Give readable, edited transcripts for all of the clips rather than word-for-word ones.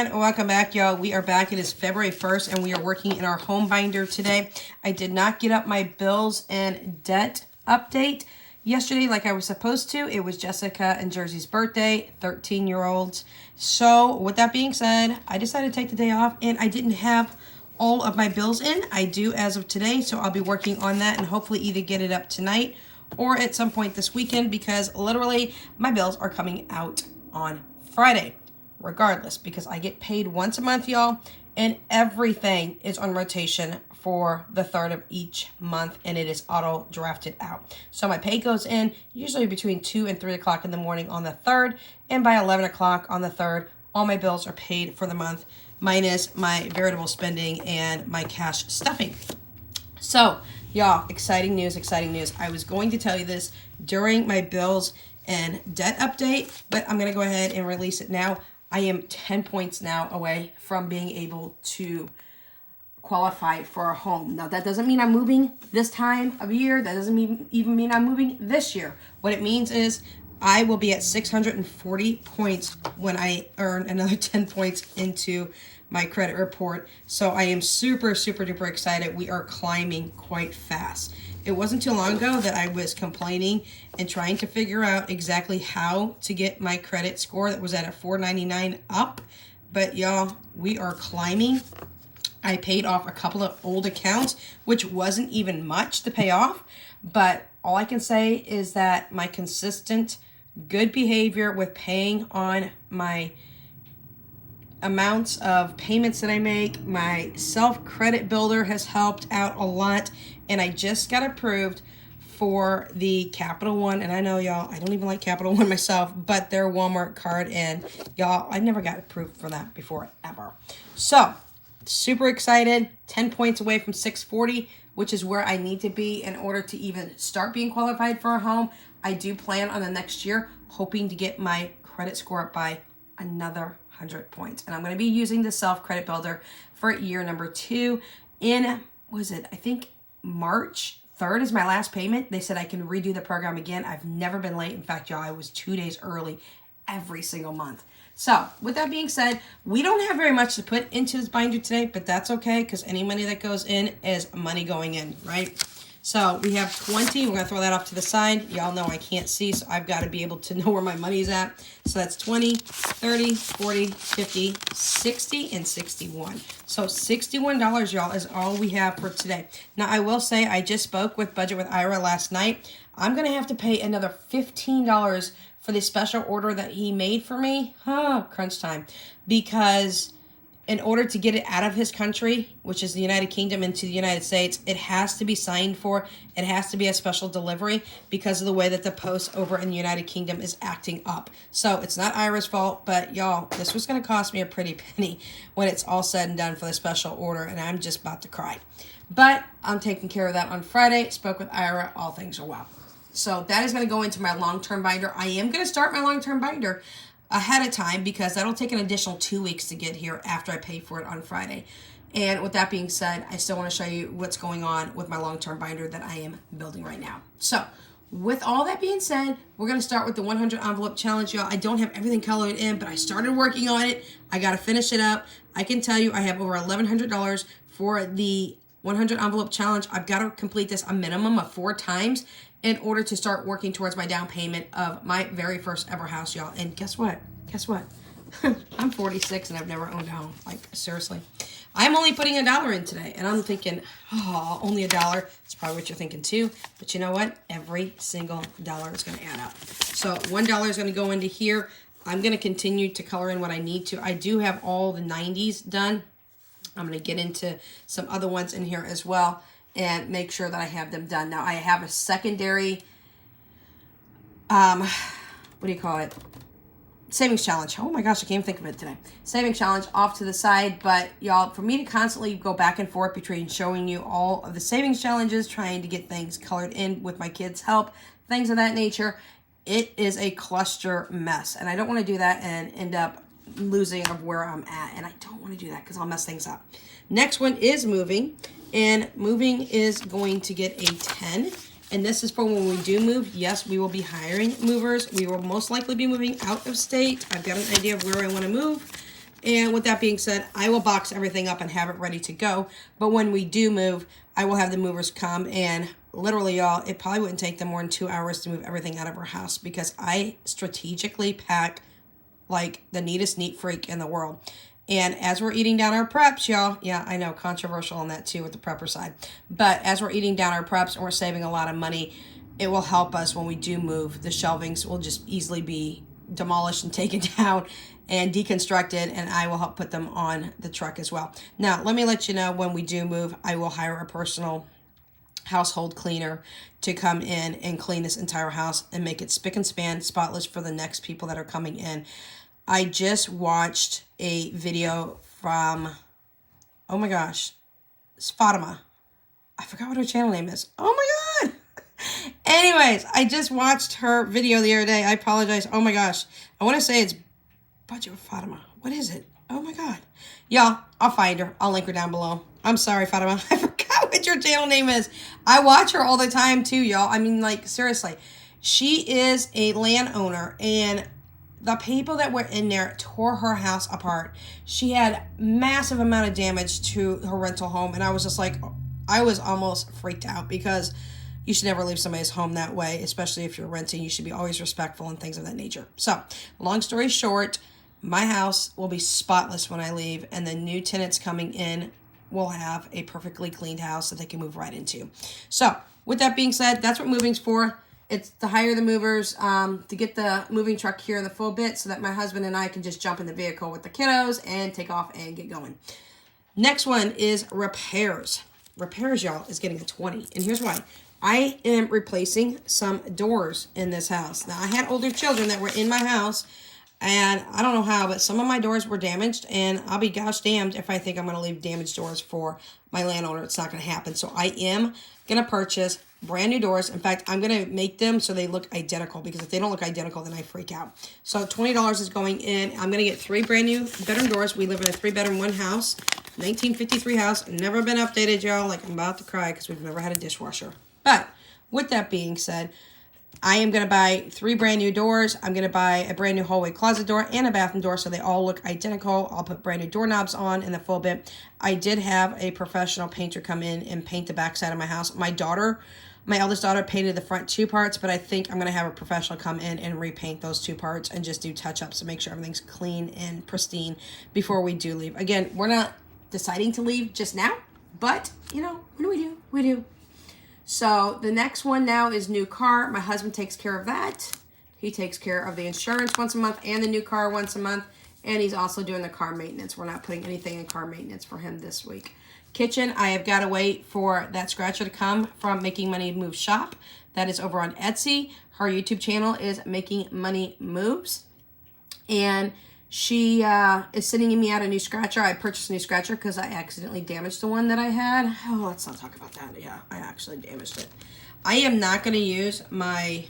and welcome back, y'all. We are back. It is February 1st and we are working in our home binder today. I did not get up my bills and debt update yesterday like I was supposed to. It was Jessica and Jersey's birthday, 13-year-olds. So with that being said, I decided to take the day off and I didn't have all of my bills in. I do as of today, so I'll be working on that and hopefully either get it up tonight or at some point this weekend, because literally my bills are coming out on Friday regardless, because I get paid once a month, y'all, and everything is on rotation for the 3rd of each month, and it is auto drafted out. So my pay goes in usually between 2 and 3 o'clock in the morning on the 3rd, and by 11 o'clock on the 3rd, all my bills are paid for the month, minus my variable spending and my cash stuffing. So, y'all, exciting news, exciting news. I was going to tell you this during my bills and debt update, but I'm going to go ahead and release it now. I am 10 points now away from being able to qualify for a home. Now, that doesn't mean I'm moving this time of year. That doesn't even mean I'm moving this year. What it means is I will be at 640 points when I earn another 10 points into my credit report. So I am super, super duper excited. We are climbing quite fast. It wasn't too long ago that I was complaining and trying to figure out exactly how to get my credit score that was at a 499 up. But y'all, we are climbing. I paid off a couple of old accounts, which wasn't even much to pay off. But all I can say is that my consistent good behavior with paying on my amounts of payments that I make, my self-credit builder has helped out a lot, and I just got approved for the Capital One, and I know, y'all, I don't even like Capital One myself, but their Walmart card, and y'all, I never got approved for that before, ever. So, super excited, 10 points away from 640, which is where I need to be in order to even start being qualified for a home. I do plan on the next year, hoping to get my credit score up by another 100 points. And I'm going to be using the self-credit builder for year number 2 in, was it, I think March 3rd is my last payment. They said I can redo the program again. I've never been late. In fact, y'all, I was 2 days early every single month. So with that being said, we don't have very much to put into this binder today, but that's okay, because any money that goes in is money going in, right? So we have 20. We're going to throw that off to the side. Y'all know I can't see, so I've got to be able to know where my money's at. So that's 20, 30, 40, 50, 60, and 61. So $61, y'all, is all we have for today. Now, I will say I just spoke with Budget with Ira last night. I'm going to have to pay another $15 for the special order that he made for me. Crunch time. Because in order to get it out of his country, which is the United Kingdom, into the United States, it has to be signed for. It has to be a special delivery because of the way that the post over in the United Kingdom is acting up. So it's not Ira's fault, but y'all, this was going to cost me a pretty penny when it's all said and done for the special order, and I'm just about to cry. But I'm taking care of that on Friday. Spoke with Ira. All things are well. So that is going to go into my long-term binder. I am going to start my long-term binder ahead of time because that'll take an additional 2 weeks to get here after I pay for it on Friday. And with that being said, I still want to show you what's going on with my long-term binder that I am building right now. So with all that being said, we're going to start with the 100 envelope challenge, y'all. I don't have everything colored in, but I started working on it. I got to finish it up. I can tell you I have over $1,100 for the 100 envelope challenge. I've got to complete this a minimum of 4 times in order to start working towards my down payment of my very first ever house, y'all. And guess what? Guess what? I'm 46 and I've never owned a home. Like, seriously. I'm only putting $1 in today. And I'm thinking, oh, only $1. That's probably what you're thinking too. But you know what? Every single dollar is going to add up. So $1 is going to go into here. I'm going to continue to color in what I need to. I do have all the 90s done. I'm going to get into some other ones in here as well and make sure that I have them done. Now, I have a secondary, what do you call it? Savings challenge. Oh my gosh, I can't even think of it today. Savings challenge off to the side. But y'all, for me to constantly go back and forth between showing you all of the savings challenges, trying to get things colored in with my kids' help, things of that nature, it is a cluster mess. And I don't want to do that and end up losing of where I'm at. And I don't want to do that because I'll mess things up. Next one is moving. And moving is going to get a 10. And this is for when we do move. Yes, we will be hiring movers. We will most likely be moving out of state. I've got an idea of where I want to move. And with that being said, I will box everything up and have it ready to go. But when we do move, I will have the movers come, and literally, y'all, it probably wouldn't take them more than 2 hours to move everything out of our house, because I strategically pack like the neatest neat freak in the world. And as we're eating down our preps, y'all, yeah, I know, controversial on that too with the prepper side. But as we're eating down our preps and we're saving a lot of money, it will help us when we do move. The shelvings will just easily be demolished and taken down and deconstructed, and I will help put them on the truck as well. Now, let me let you know, when we do move, I will hire a personal household cleaner to come in and clean this entire house and make it spick and span, spotless for the next people that are coming in. I just watched a video from, oh my gosh, it's Fatima. I forgot what her channel name is. Oh my God. Anyways, I just watched her video the other day. I apologize. Oh my gosh. I want to say it's Budget with Fatima. What is it? Oh my God. Y'all, I'll find her. I'll link her down below. I'm sorry, Fatima. I forgot what your channel name is. I watch her all the time too, y'all. I mean, like, seriously. She is a landowner, and the people that were in there tore her house apart. She had massive amount of damage to her rental home, and I was just like, I was almost freaked out, because you should never leave somebody's home that way, especially if you're renting. You should be always respectful and things of that nature. So, long story short, my house will be spotless when I leave, and the new tenants coming in will have a perfectly cleaned house that they can move right into. So, with that being said, that's what moving's for. It's to hire the movers, to get the moving truck here in the full bit so that my husband and I can just jump in the vehicle with the kiddos and take off and get going. Next one is repairs. Repairs, y'all, is getting a 20. And here's why. I am replacing some doors in this house. Now, I had older children that were in my house, and I don't know how, but some of my doors were damaged, and I'll be gosh damned if I think I'm going to leave damaged doors for my landowner. It's not going to happen. So I am going to purchase brand new doors. In fact, I'm going to make them so they look identical, because if they don't look identical, then I freak out. So $20 is going in. I'm going to get 3 brand new bedroom doors. We live in a 3-bedroom, 1 house, 1953 house. Never been updated, y'all. Like, I'm about to cry because we've never had a dishwasher. But with that being said, I am going to buy 3 brand new doors. I'm going to buy a brand new hallway closet door and a bathroom door so they all look identical. I'll put brand new doorknobs on in the full bit. I did have a professional painter come in and paint the backside of my house. My eldest daughter painted the front 2 parts, but I think I'm going to have a professional come in and repaint those 2 parts and just do touch-ups to make sure everything's clean and pristine before we do leave. Again, we're not deciding to leave just now, but, you know, when do we do? We do. So the next one now is new car. My husband takes care of that. He takes care of the insurance once a month and the new car once a month. And he's also doing the car maintenance. We're not putting anything in car maintenance for him this week. Kitchen, I have got to wait for that scratcher to come from Making Money Move Shop. That is over on Etsy. Her YouTube channel is Making Money Moves. And she is sending me out a new scratcher. I purchased a new scratcher because I accidentally damaged the one that I had. Oh, let's not talk about that. Yeah, I actually damaged it. I am not going to use my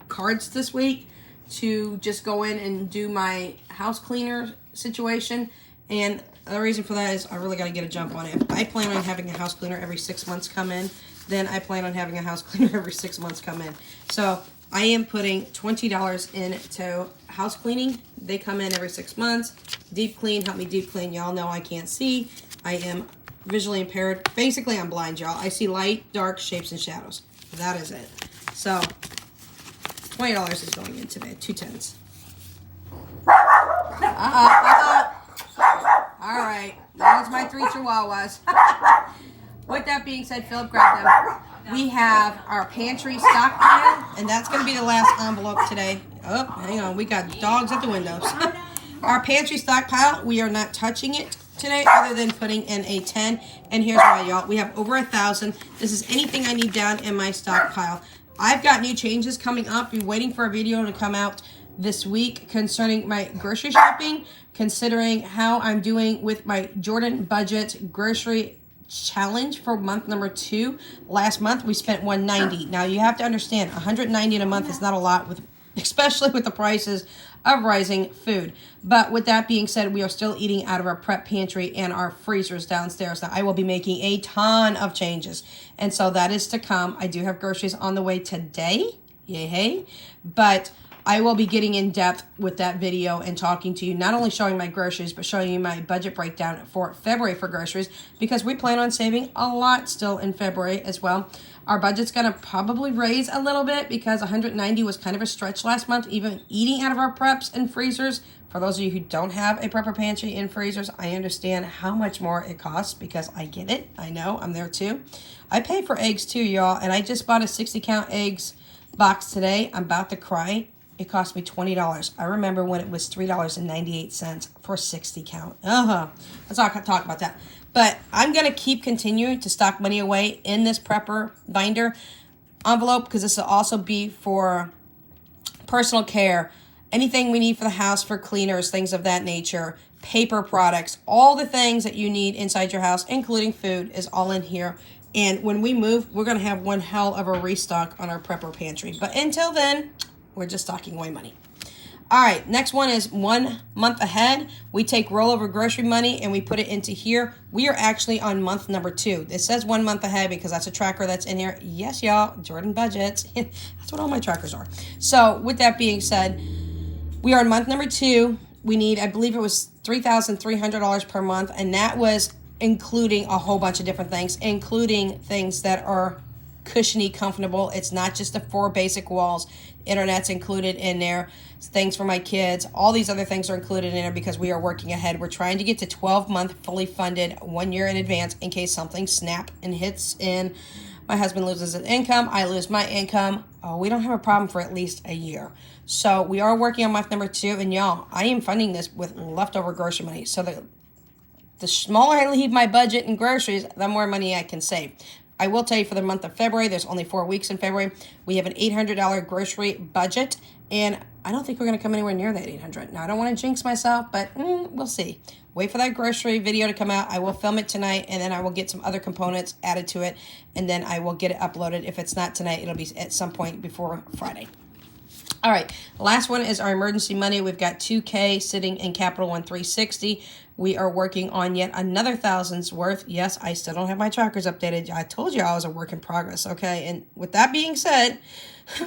cards this week to just go in and do my house cleaner situation. And the reason for that is I really got to get a jump on it. If I plan on having a house cleaner every 6 months come in, then I plan on having a house cleaner every 6 months come in. So I am putting $20 into house cleaning. They come in every 6 months. Deep clean, help me deep clean. Y'all know I can't see. I am visually impaired. Basically, I'm blind, y'all. I see light, dark, shapes, and shadows. That is it. So $20 is going in today. 2 10s. All right. Those my 3 chihuahuas. With that being said, Philip grabbed them. We have our pantry stockpile, and that's going to be the last envelope today. Oh, hang on. We got dogs at the windows. Our pantry stockpile, we are not touching it today other than putting in a 10. And here's why, y'all. We have over 1,000. This is anything I need down in my stockpile. I've got new changes coming up. We're waiting for a video to come out this week concerning my grocery shopping, considering how I'm doing with my Jordan Budget grocery challenge for month number 2. Last month we spent $190. Now you have to understand, $190 in a month is not a lot, especially with the prices of rising food. But with that being said, we are still eating out of our prep pantry and our freezers downstairs. Now I will be making a ton of changes, and so that is to come. I do have groceries on the way today, yay, but I will be getting in depth with that video and talking to you, not only showing my groceries, but showing you my budget breakdown for February for groceries, because we plan on saving a lot still in February as well. Our budget's going to probably raise a little bit because 190 was kind of a stretch last month, even eating out of our preps and freezers. For those of you who don't have a prepper pantry and freezers, I understand how much more it costs because I get it. I know, I'm there too. I pay for eggs too, y'all, and I just bought a 60-count eggs box today. I'm about to cry. It cost me $20. I remember when it was $3.98 for 60 count. Let's not talk about that. But I'm going to keep continuing to stock money away in this prepper binder envelope because this will also be for personal care, anything we need for the house, for cleaners, things of that nature, paper products, all the things that you need inside your house, including food, is all in here. And when we move, we're going to have one hell of a restock on our prepper pantry. But until then, we're just stocking away money. All right, next one is 1 month ahead. We take rollover grocery money and we put it into here. We are actually on month number 2. It says 1 month ahead because that's a tracker that's in here. Yes, y'all, Jordan Budgets. That's what all my trackers are. So with that being said, we are in month number 2. We need, I believe it was $3,300 per month, and that was including a whole bunch of different things, including things that are cushiony, comfortable. It's not just the 4 basic walls. Internet's included in there. Things for my kids. All these other things are included in there because we are working ahead. We're trying to get to 12-month fully funded 1 year in advance in case something snap and hits in. My husband loses his income. I lose my income. Oh, we don't have a problem for at least a year. So we are working on month number 2. And y'all, I am funding this with leftover grocery money. So the smaller I leave my budget in groceries, the more money I can save. I will tell you for the month of February, there's only 4 weeks in February. We have an $800 grocery budget, and I don't think we're going to come anywhere near that $800. Now, I don't want to jinx myself, but we'll see. Wait for that grocery video to come out. I will film it tonight, and then I will get some other components added to it, and then I will get it uploaded. If it's not tonight, it'll be at some point before Friday. All right, last one is our emergency money. We've got $2K sitting in Capital One 360. We are working on yet another $1,000's worth. Yes, I still don't have my trackers updated. I told you I was a work in progress, okay? And with that being said,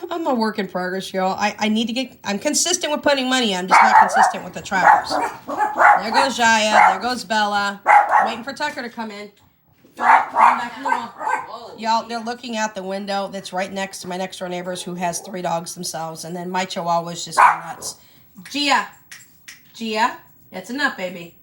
I'm a work in progress, y'all. I need to get, I'm consistent with putting money in. I'm just not consistent with the trackers. There goes Jaya. There goes Bella. Waiting for Tucker to come in. Back in the wall. Y'all, they're looking out the window that's right next to my next door neighbors who has 3 dogs themselves. And then my chihuahua's just nuts. Gia, that's enough, baby.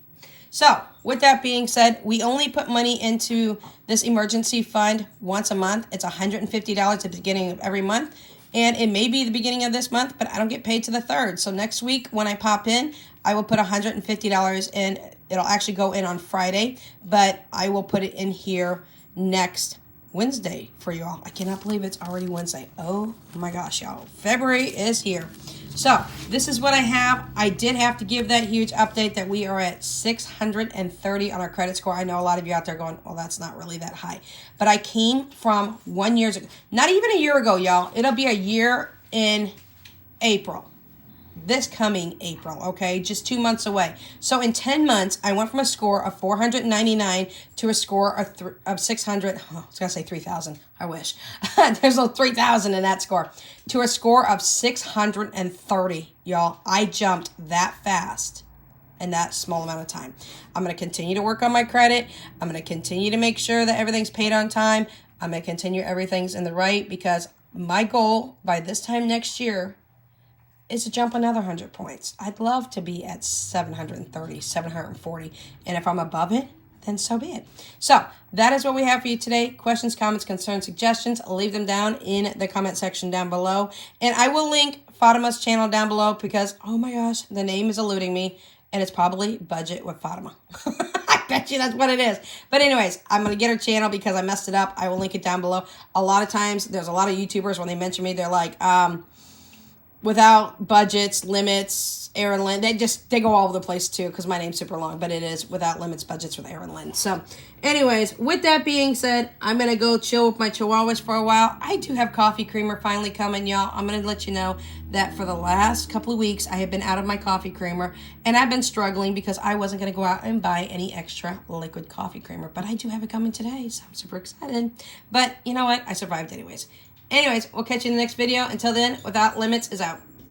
So, with that being said, we only put money into this emergency fund once a month. It's $150 at the beginning of every month. And it may be the beginning of this month, but I don't get paid to the 3rd. So next week when I pop in, I will put $150 in. It'll actually go in on Friday, but I will put it in here next Wednesday for y'all. I cannot believe it's already Wednesday. Oh my gosh, y'all. February is here. So this is what I have. I did have to give that huge update that we are at 630 on our credit score. I know a lot of you out there going, well, that's not really that high. But I came from 1 year ago, not even a year ago, y'all. It'll be a year in April. This coming April, okay? Just 2 months away. So in 10 months, I went from a score of 499 to a score of 600. Oh, I was going to say 3,000. I wish. There's no 3,000 in that score. To a score of 630, y'all. I jumped that fast in that small amount of time. I'm going to continue to work on my credit. I'm going to continue to make sure that everything's paid on time. I'm going to continue everything's in the right because my goal by this time next year is to jump another 100 points. I'd love to be at 730, 740. And if I'm above it, then so be it. So that is what we have for you today. Questions, comments, concerns, suggestions, leave them down in the comment section down below. And I will link Fatima's channel down below because, oh my gosh, the name is eluding me. And it's probably Budget with Fatima. I bet you that's what it is. But anyways, I'm going to get her channel because I messed it up. I will link it down below. A lot of times, there's a lot of YouTubers, when they mention me, they're like, without budgets, limits, Aaron Lynn. They go all over the place too because my name's super long, but it is without limits budgets with Aaron Lynn. So anyways, with that being said, I'm going to go chill with my chihuahuas for a while. I do have coffee creamer finally coming, y'all. I'm going to let you know that for the last couple of weeks, I have been out of my coffee creamer and I've been struggling because I wasn't going to go out and buy any extra liquid coffee creamer, but I do have it coming today. So I'm super excited, but you know what? I survived anyways. Anyways, we'll catch you in the next video. Until then, Without Limits is out.